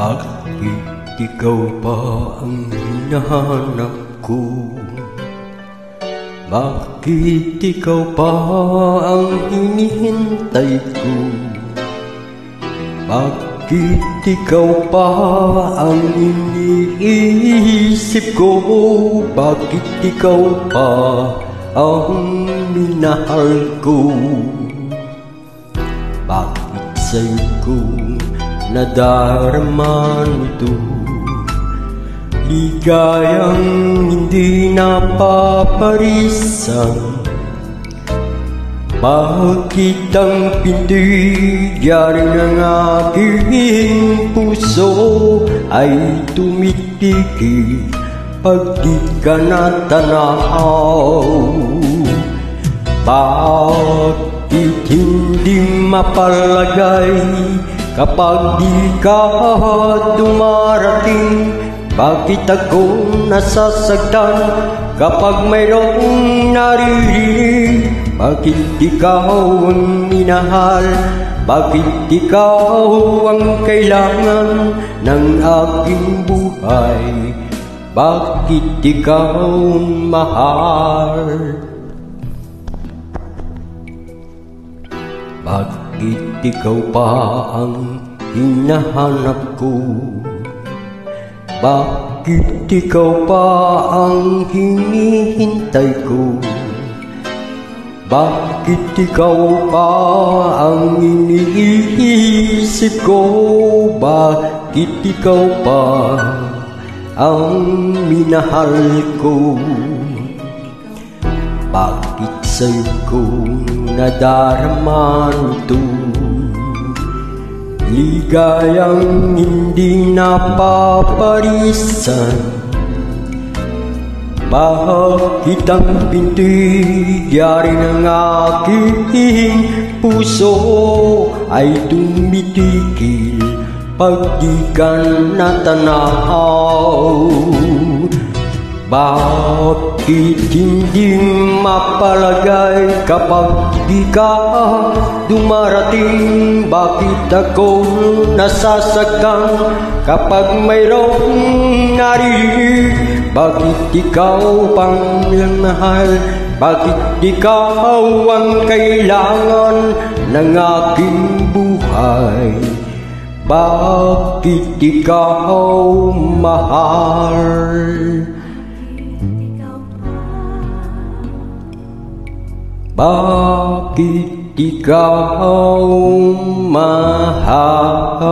Bakit ikaw pa ang hinahanap ko? Bakit ikaw pa ang hinihintay ko? Bakit ikaw pa ang iniisip ko? Bakit ikaw pa ang minahal ko? Bakit sa'yo ko nadarama nito? Ligayang hindi napaparisan. Bakit ang pintigyan ng aking puso ay tumitigil pag di ka natanaw? Bakit hindi mapalagay kapag di ka dumarating? Bakit ako nasasaktan kapag mayroong naririnig? Bakit ikaw ang minahal? Bakit ikaw ang kailangan ng aking buhay? Bakit ikaw mahal? Bakit ikaw pa ang hinahanap ko? Bakit ikaw pa ang hinihintay ko? Bakit ikaw pa ang iniisip ko? Bakit ikaw pa ang minahal ko? Bakit sa'yo ko nadarama nito? Ligayang hindi napaparisan. Bakit ang pintigyan ng aking puso ay tumitigil pag di ka natanaw? Bakit hindi mapalagay kapag di ka dumarating? Bakit ako nasasaktan kapag mayroong naririnig? Bakit ikaw pang mahal? Bakit ikaw ang kailangan ng aking buhay? Bakit ikaw mahal? Bakit ikaw mahal?